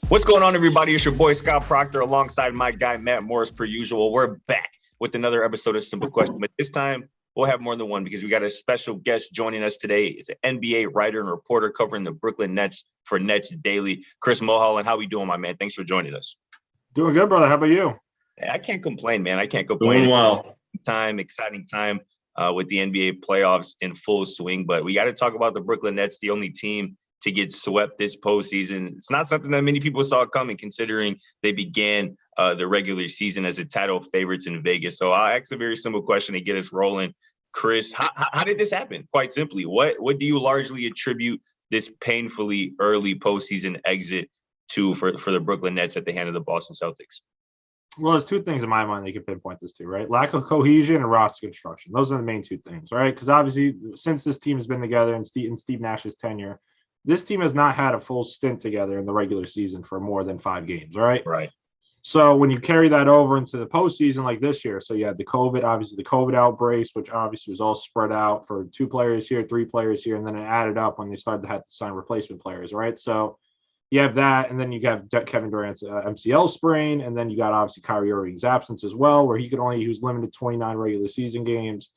What's going on, everybody? It's your boy Scott Proctor alongside my guy Matt Morris, per usual. We're back with another episode of Simple Question, but this time we'll have more than one because we got a special guest joining us today. It's an NBA writer and reporter covering the Brooklyn Nets for Nets Daily, Chris Milholen. How we doing, my man? Thanks for joining us. Doing good, brother. How about you? I can't complain, man. I can't complain. Doing well. Exciting time with the NBA playoffs in full swing, but we got to talk about the Brooklyn Nets, the only team to get swept this postseason. It's not something that many people saw coming, considering they began the regular season as a title favorites in Vegas. So I'll ask a very simple question to get us rolling. Chris, how did this happen? Quite simply, what do you largely attribute this painfully early postseason exit to for the Brooklyn Nets at the hand of the Boston Celtics? Well, there's two things in my mind that you can pinpoint this to, right? Lack of cohesion and roster construction. Those are the main two things, right? Because obviously, since this team has been together in Steve Nash's tenure, this team has not had a full stint together in the regular season for more than 5 games, right? Right. So when you carry that over into the postseason like this year, so you had the COVID outbreaks, which obviously was all spread out for 2 players here, 3 players here, and then it added up when they started to have to sign replacement players, right? So you have that, and then you have Kevin Durant's MCL sprain, and then you got obviously Kyrie Irving's absence as well, where he was limited to 29 regular season games.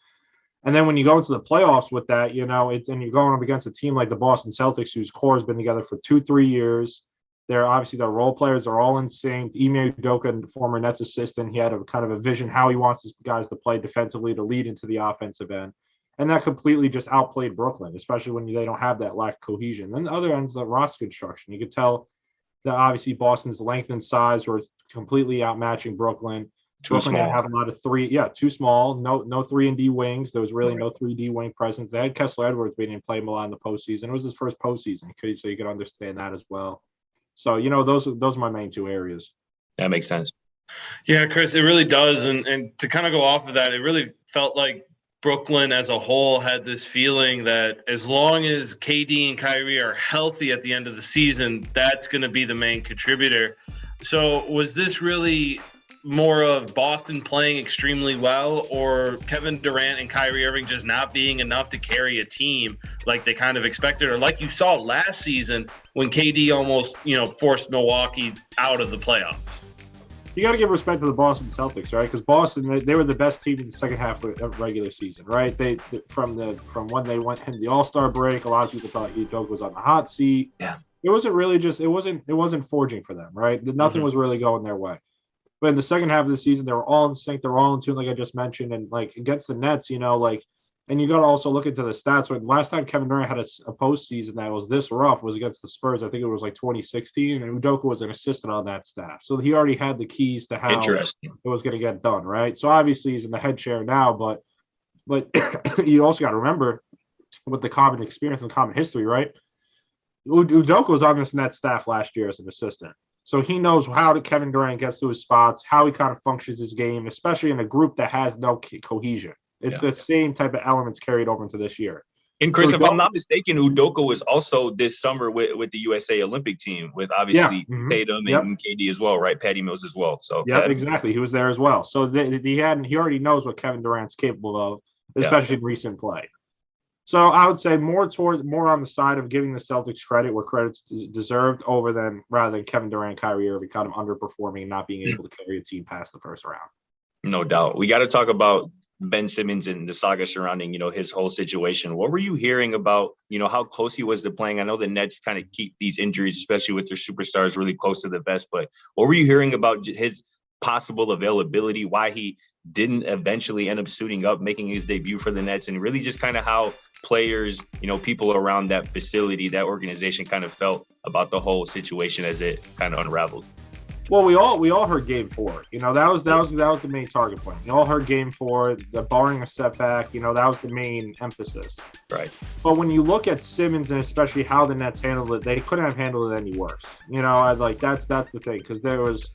And then when you go into the playoffs with that, and you're going up against a team like the Boston Celtics, whose core has been together for 2-3 years. They're obviously their role players are all in sync. Ime Udoka, former Nets assistant, he had a kind of a vision how he wants his guys to play defensively to lead into the offensive end. And that completely just outplayed Brooklyn, especially when they don't have that lack of cohesion. Then the other end's the roster construction. You could tell that obviously Boston's length and size were completely outmatching Brooklyn. Brooklyn didn't have a lot of too small, no 3-and-D wings. There was really no 3D wing presence. They had Kessler Edwards being in play a lot in the postseason. It was his first postseason, so you could understand that as well. So, those are my main 2 areas. That makes sense. Yeah, Chris, it really does. And to kind of go off of that, it really felt like Brooklyn as a whole had this feeling that as long as KD and Kyrie are healthy at the end of the season, that's going to be the main contributor. So was this really more of Boston playing extremely well, or Kevin Durant and Kyrie Irving just not being enough to carry a team like they kind of expected, or like you saw last season when KD almost, forced Milwaukee out of the playoffs? You got to give respect to the Boston Celtics, right? Because Boston, they were the best team in the second half of regular season, right? From when they went in the All-Star break, a lot of people thought Udoka was on the hot seat. Yeah, it wasn't really it wasn't forging for them, right? Nothing was really going their way. But in the second half of the season, they were all in sync. They were all in tune, like I just mentioned. And, against the Nets, and you got to also look into the stats. Right? Last time Kevin Durant had a postseason that was this rough was against the Spurs. I think it was 2016. And Udoka was an assistant on that staff. So he already had the keys to how it was going to get done, right? So obviously he's in the head chair now. But you also got to remember with the common experience and common history, right? Udoka was on this Nets staff last year as an assistant. So he knows how Kevin Durant gets to his spots, how he kind of functions his game, especially in a group that has no cohesion. It's the same type of elements carried over into this year. And Chris, if I'm not mistaken, Udoka was also this summer with the USA Olympic team, with obviously Tatum and KD as well, right? Patty Mills as well. So exactly. He was there as well. So he already knows what Kevin Durant's capable of, especially in recent play. So I would say more on the side of giving the Celtics credit where credit's deserved rather than Kevin Durant, Kyrie Irving kind of underperforming and not being able to carry a team past the first round. No doubt. We got to talk about Ben Simmons and the saga surrounding, his whole situation. What were you hearing about, how close he was to playing? I know the Nets kind of keep these injuries, especially with their superstars, really close to the vest. But what were you hearing about his possible availability, why he didn't eventually end up suiting up, making his debut for the Nets, and really just kind of how players, people around that facility, that organization kind of felt about the whole situation as it kind of unraveled? Well, we all heard Game 4. That was the main target point. We all heard Game 4. Barring a setback, that was the main emphasis. Right. But when you look at Simmons and especially how the Nets handled it, they couldn't have handled it any worse. That's the thing, because there was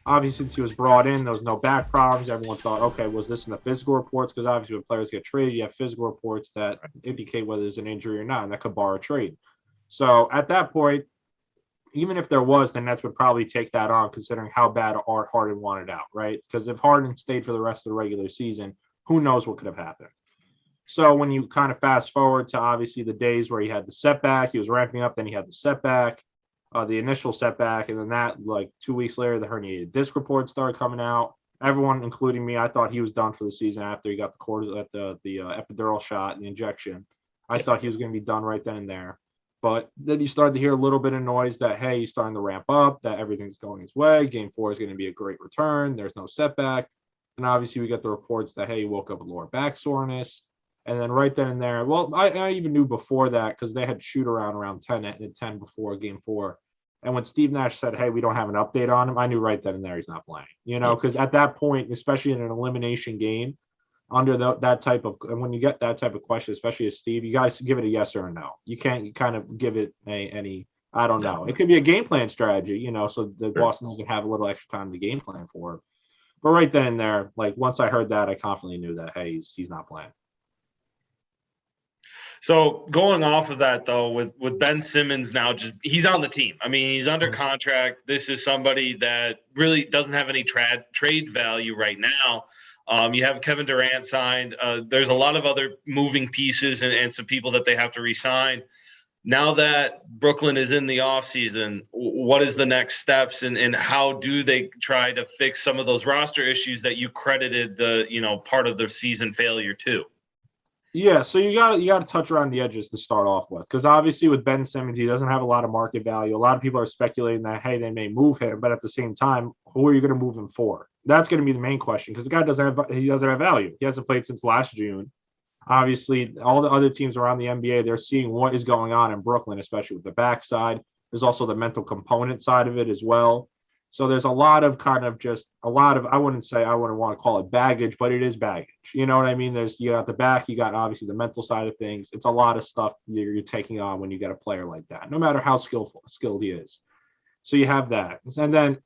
obviously since he was brought in, there was no back problems. Everyone thought, okay, was this in the physical reports? Because obviously when players get traded, you have physical reports that indicate whether there's an injury or not, and that could bar a trade. So at that point, even if there was, the Nets would probably take that on, considering how bad Harden wanted out, right? Because if Harden stayed for the rest of the regular season, who knows what could have happened. So when you kind of fast forward to obviously the days where he had the setback, he was ramping up, then he had the setback. the initial setback, and then that like 2 weeks later, the herniated disc report started coming out. Everyone, including me, I thought he was done for the season after he got the epidural shot and the injection. I thought he was going to be done right then and there. But then you started to hear a little bit of noise that, hey, he's starting to ramp up, that everything's going his way. Game 4 is going to be a great return. There's no setback. And obviously we get the reports that, hey, he woke up with lower back soreness. And then right then and there, well, I even knew before that because they had shoot around 10 and 10 before Game 4. And when Steve Nash said, hey, we don't have an update on him, I knew right then and there he's not playing. Because at that point, especially in an elimination game, under that type of, and when you get that type of question, especially as Steve, you got to give it a yes or a no. You can't kind of give it any, I don't know. It could be a game plan strategy, so the Boston doesn't have a little extra time to game plan for it. But right then and there, like once I heard that, I confidently knew that, hey, he's not playing. So going off of that, though, with Ben Simmons now, he's on the team. I mean, he's under contract. This is somebody that really doesn't have any trade value right now. You have Kevin Durant signed. There's a lot of other moving pieces and some people that they have to re-sign. Now that Brooklyn is in the offseason, what is the next steps and how do they try to fix some of those roster issues that you credited the part of the season failure to? Yeah, so you got to touch around the edges to start off with, because obviously with Ben Simmons, he doesn't have a lot of market value. A lot of people are speculating that, hey, they may move him, but at the same time, who are you going to move him for? That's going to be the main question, because the guy doesn't have value. He hasn't played since last June. Obviously, all the other teams around the NBA, they're seeing what is going on in Brooklyn, especially with the backside. There's also the mental component side of it as well. So there's a lot of I wouldn't want to call it baggage, but it is baggage. You know what I mean? You got the back, you got obviously the mental side of things. It's a lot of stuff you're taking on when you get a player like that, no matter how skilled he is. So you have that. And then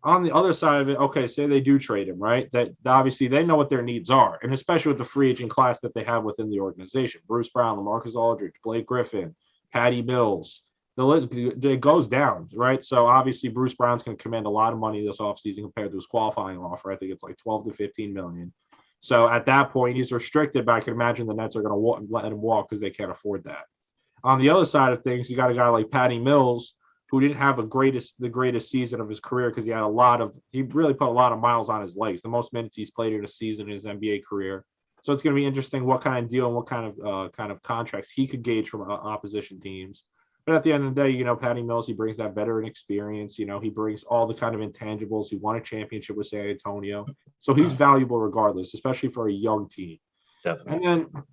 on the other side of it, okay, say they do trade him, right? That obviously they know what their needs are, and especially with the free agent class that they have within the organization. Bruce Brown, LaMarcus Aldridge, Blake Griffin, Patty Mills. The list, it goes down, right? So obviously Bruce Brown's going to command a lot of money this offseason compared to his qualifying offer. I think it's like 12 to 15 million. So at that point, he's restricted, but I can imagine the Nets are going to let him walk because they can't afford that. On the other side of things, you got a guy like Patty Mills, who didn't have the greatest season of his career because he really put a lot of miles on his legs. The most minutes he's played in a season in his NBA career. So it's going to be interesting what kind of deal and what kind of contracts he could gauge from opposition teams. But at the end of the day, Patty Mills, he brings that veteran experience. He brings all the kind of intangibles. He won a championship with San Antonio. So he's valuable regardless, especially for a young team. Definitely. And then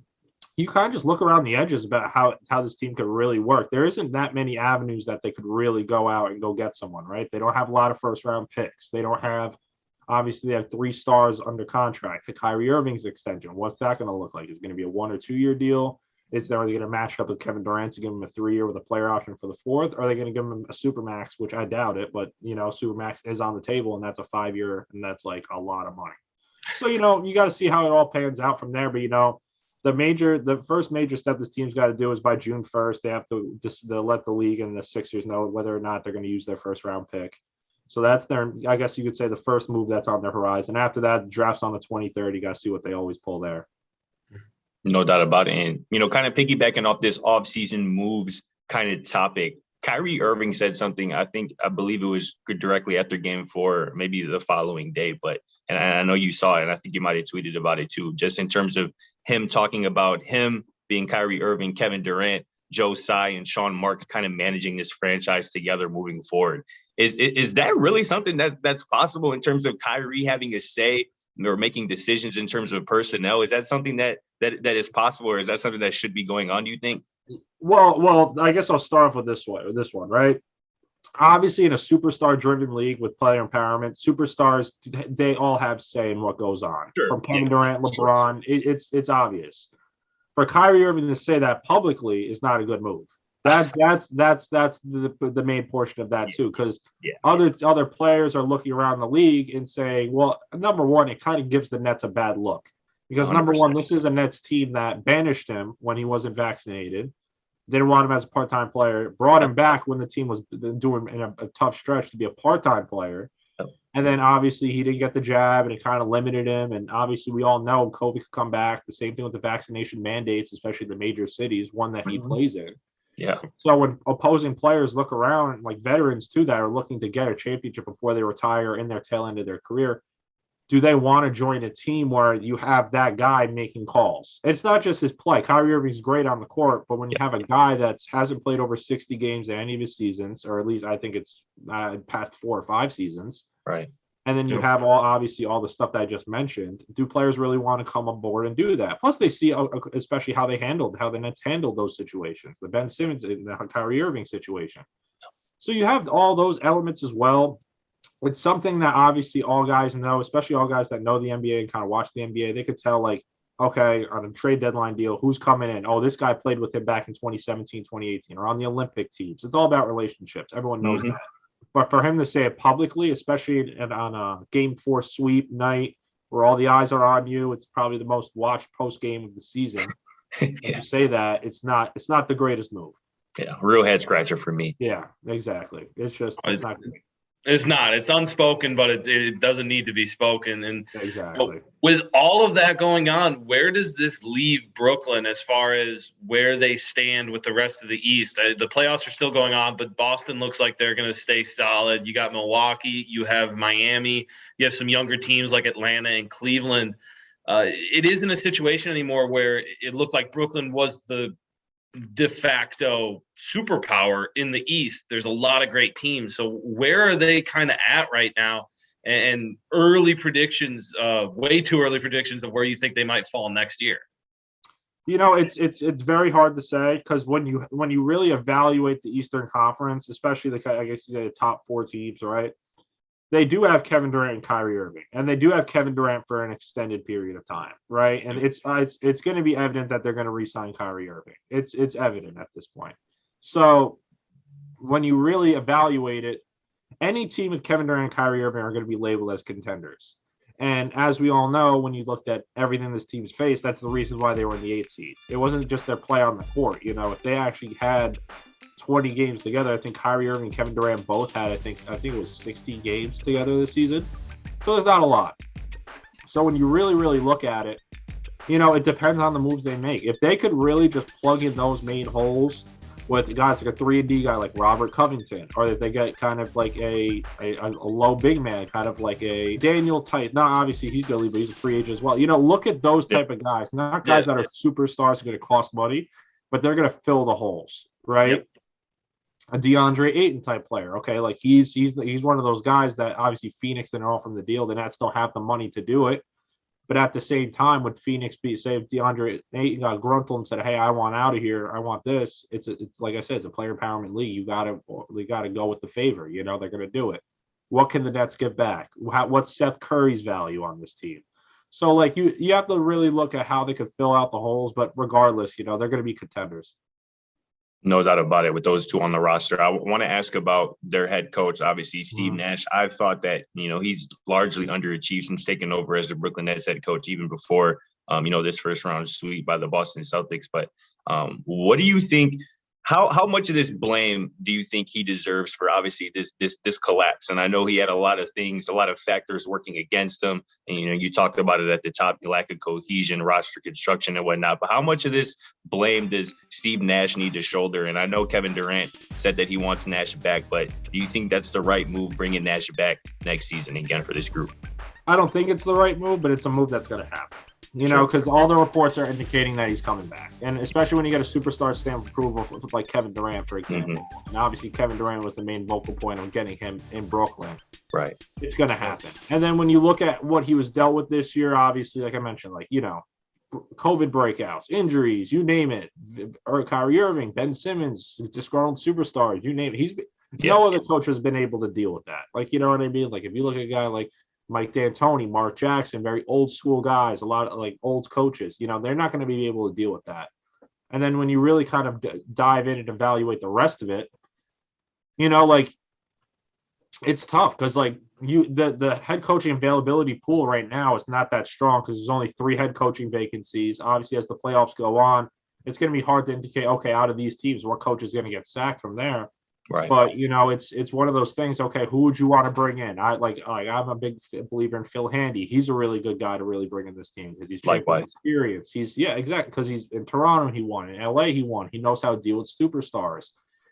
you kind of just look around the edges about how this team could really work. There isn't that many avenues that they could really go out and go get someone, right? They don't have a lot of first-round picks. They don't have – obviously, they have 3 stars under contract. The Kyrie Irving's extension, what's that going to look like? Is it going to be a 1 or 2 year deal? Are they going to match up with Kevin Durant to give him a 3-year with a player option for the 4th? Or are they going to give him a supermax, which I doubt it, but supermax is on the table and that's a 5-year and that's like a lot of money. So you got to see how it all pans out from there. But the first major step this team's got to do is by June 1st, they have to just let the league and the Sixers know whether or not they're going to use their first round pick. So that's I guess you could say, the first move that's on their horizon. After that, the draft's on the 23rd. You got to see what they always pull there. No doubt about it. And, kind of piggybacking off this offseason moves kind of topic, Kyrie Irving said something, I believe it was directly after Game 4, maybe the following day, and I know you saw it, and I think you might have tweeted about it too, just in terms of him talking about him being Kyrie Irving, Kevin Durant, Joe Tsai, and Sean Marks kind of managing this franchise together moving forward. Is that really something that's possible in terms of Kyrie having a say or making decisions in terms of personnel? Is that something that is possible, or is that something that should be going on, do you think? Well, I guess I'll start off with this one, right? Obviously, in a superstar-driven league with player empowerment, superstars, they all have say in what goes on. Sure. From Kevin Durant, LeBron, it's obvious. For Kyrie Irving to say that publicly is not a good move. That's the main portion of that too, because other players are looking around the league and saying, well, number one, it kind of gives the Nets a bad look. Because 100%. Number one, this is a Nets team that banished him when he wasn't vaccinated, didn't want him as a part-time player, brought him back when the team was doing in a tough stretch to be a part-time player. And then obviously he didn't get the jab and it kind of limited him. And obviously we all know COVID could come back. The same thing with the vaccination mandates, especially the major cities, one that he plays in. Yeah. So when opposing players look around, like veterans too, that are looking to get a championship before they retire in their tail end of their career, do they want to join a team where you have that guy making calls? It's not just his play. Kyrie Irving's great on the court, but when you have a guy that hasn't played over 60 games in any of his seasons, or at least I think it's past 4 or 5 seasons, Right. and then you have obviously all the stuff that I just mentioned, do players really want to come aboard and do that? Plus, they see especially how the Nets handled those situations, the Ben Simmons, the Kyrie Irving situation. So you have all those elements as well. It's something that obviously all guys know, especially all guys that know the NBA and kind of watch the NBA. They could tell, like, okay, on a trade deadline deal, who's coming in? Oh, this guy played with him back in 2017, 2018, or on the Olympic teams. It's all about relationships. Everyone knows that. But for him to say it publicly, especially on a Game 4 sweep night where all the eyes are on you, it's probably the most watched post game of the season. To say that, it's not the greatest move. Yeah, real head scratcher for me. Yeah, exactly. It's just it's not great. It's not. It's unspoken, but it doesn't need to be spoken. And exactly. With all of that going on, where does this leave Brooklyn as far as where they stand with the rest of the East? The playoffs are still going on, but Boston looks like they're going to stay solid. You got Milwaukee, you have Miami, you have some younger teams like Atlanta and Cleveland. It isn't a situation anymore where it looked like Brooklyn was the de facto superpower in the East. There's a lot of great teams. So where are they kind of at right now? And early predictions, way too early predictions of where you think they might fall next year. You know, it's very hard to say because when you really evaluate the Eastern Conference, especially I guess you say the top 4 teams, right? They do have Kevin Durant and Kyrie Irving, and they do have Kevin Durant for an extended period of time, right? And it's going to be evident that they're going to re-sign Kyrie Irving. It's evident at this point. So when you really evaluate it, any team with Kevin Durant and Kyrie Irving are going to be labeled as contenders. And as we all know, when you looked at everything this team's faced, that's the reason why they were in the 8th seed. It wasn't just their play on the court. You know, if they actually had 20 games together, I think Kyrie Irving and Kevin Durant both had, I think it was 60 games together this season. So there's not a lot. So when you really, really look at it, you know, it depends on the moves they make. If they could really just plug in those main holes with guys like a 3-and-D guy like Robert Covington, or if they get kind of like a low big man, kind of like a Daniel Tice. Now, obviously, he's going to leave, but he's a free agent as well. You know, look at those type of guys, not guys that are superstars going to cost money, but they're going to fill the holes, right? Yep. A DeAndre Ayton type player, okay? Like he's one of those guys that obviously Phoenix didn't offer him the deal. The Nets don't have the money to do it. But at the same time, would Phoenix say if DeAndre Ayton got gruntled and said, "Hey, I want out of here. I want this." It's like I said, it's a player empowerment league. You gotta go with the favor. You know they're gonna do it. What can the Nets get back? What's Seth Curry's value on this team? So like you have to really look at how they could fill out the holes. But regardless, you know they're gonna be contenders. No doubt about it with those two on the roster. I want to ask about their head coach, obviously, Steve Nash. I've thought that, you know, he's largely underachieved since taking over as the Brooklyn Nets head coach, even before, you know, this first round sweep by the Boston Celtics. But what do you think? How much of this blame do you think he deserves for obviously this collapse? And I know he had a lot of things, a lot of factors working against him. And, you know, you talked about it at the top, the lack of cohesion, roster construction and whatnot. But how much of this blame does Steve Nash need to shoulder? And I know Kevin Durant said that he wants Nash back, but do you think that's the right move, bringing Nash back next season again for this group? I don't think it's the right move, but it's a move that's going to happen. You know, because all the reports are indicating that he's coming back. And especially when you get a superstar stamp of approval like Kevin Durant, for example. And obviously Kevin Durant was the main vocal point of getting him in Brooklyn. Right. It's going to happen. And then when you look at what he was dealt with this year, obviously, like I mentioned, like, you know, COVID breakouts, injuries, you name it. Kyrie Irving, Ben Simmons, disgruntled superstars, you name it. No other coach has been able to deal with that. Like, you know what I mean? Like, if you look at a guy like Mike D'Antoni, Mark Jackson, very old school guys, a lot of like old coaches, you know, they're not going to be able to deal with that. And then when you really kind of dive in and evaluate the rest of it, you know, like it's tough because like the head coaching availability pool right now is not that strong because there's only 3 head coaching vacancies. Obviously, as the playoffs go on, it's going to be hard to indicate, okay, out of these teams, what coach is going to get sacked from there. Right. But it's one of those things. Okay, who would you want to bring in? I'm a big believer in Phil Handy. He's a really good guy to really bring in this team because he's Likewise. experience. Exactly, because he's in Toronto, he won. In LA, he won. He knows how to deal with superstars,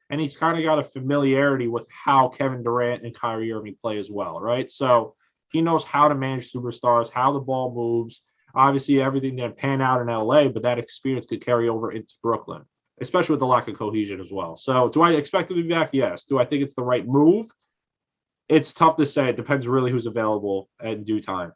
and he's kind of got a familiarity with how Kevin Durant and Kyrie Irving play as well, right? So he knows how to manage superstars, how the ball moves. Obviously, everything didn't pan out in LA, but that experience could carry over into Brooklyn, especially with the lack of cohesion as well. So do I expect him to be back? Yes. Do I think it's the right move? It's tough to say. It depends really who's available in due time.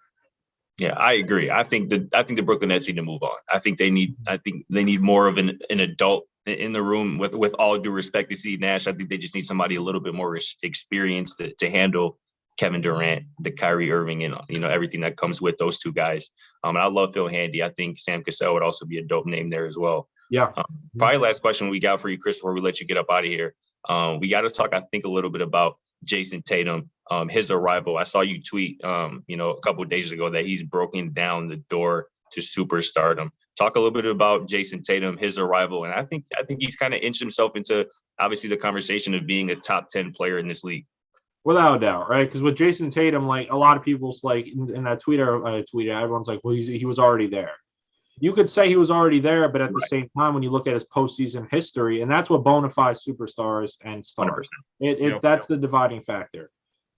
Yeah, I agree. I think the Brooklyn Nets need to move on. I think they need more of an adult in the room. With all due respect to Steve Nash, I think they just need somebody a little bit more experienced to handle Kevin Durant, the Kyrie Irving, and everything that comes with those two guys. And I love Phil Handy. I think Sam Cassell would also be a dope name there as well. Yeah. Probably last question we got for you, Chris, before we let you get up out of here. We got to talk, I think, a little bit about Jayson Tatum, his arrival. I saw you tweet, a couple of days ago that he's broken down the door to superstardom. Talk a little bit about Jayson Tatum, his arrival, and I think he's kind of inched himself into obviously the conversation of being a top 10 player in this league. Without a doubt, right? Because with Jayson Tatum, like a lot of people's like in that tweet, everyone's like, well, he was already there. You could say he was already there, but at the same time, when you look at his postseason history, and that's what bona fide superstars and stars, that's the dividing factor.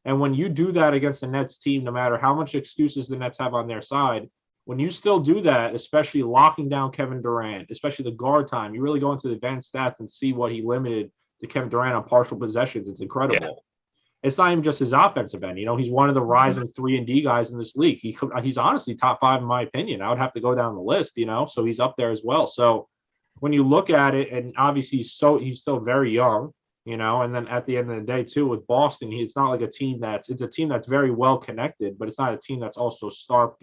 And when you do that against the Nets team, no matter how much excuses the Nets have on their side, when you still do that, especially locking down Kevin Durant, especially the guard time, you really go into the advanced stats and see what he limited to Kevin Durant on partial possessions. It's incredible. Yeah. It's not even just his offensive end. He's one of the rising 3-and-D guys in this league. He's honestly top 5 in my opinion. I would have to go down the list, so he's up there as well. So when you look at it, and obviously he's still very young, and then at the end of the day too, with Boston, it's not like it's a team that's very well connected, but it's not a team that's also star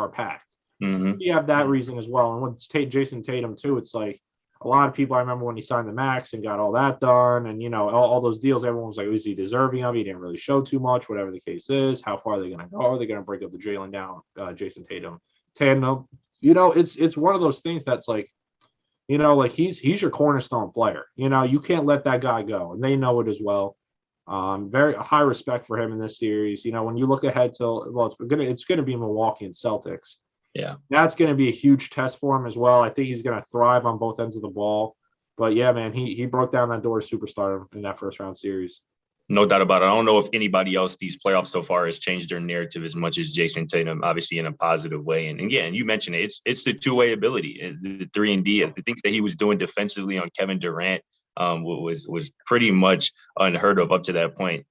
packed. Mm-hmm. You have that reason as well. And with Jayson Tatum too, it's like, a lot of people, I remember when he signed the max and got all that done and, all those deals, everyone was like, is he deserving of it? He didn't really show too much, whatever the case is. How far are they going to go? Are they going to break up the Jaylen down, Jayson Tatum tandem? It's one of those things that's like, he's your cornerstone player. You can't let that guy go. And they know it as well. Very high respect for him in this series. When you look ahead to, it's going to be Milwaukee and Celtics. Yeah, that's going to be a huge test for him as well. I think he's going to thrive on both ends of the ball. But yeah, man, he broke down that door to superstardom in that first round series. No doubt about it. I don't know if anybody else these playoffs so far has changed their narrative as much as Jayson Tatum, obviously in a positive way. And again, you mentioned it. It's the two-way ability, the 3-and-D. The things that he was doing defensively on Kevin Durant was pretty much unheard of up to that point.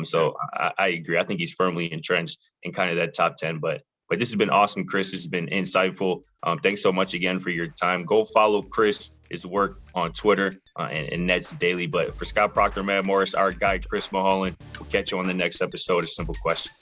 So I agree. I think he's firmly entrenched in kind of that top 10. But this has been awesome, Chris. This has been insightful. Thanks so much again for your time. Go follow Chris, his work on Twitter and Nets Daily. But for Scott Proctor, Matt Morris, our guy, Chris Milholen, we'll catch you on the next episode of Simple Questions.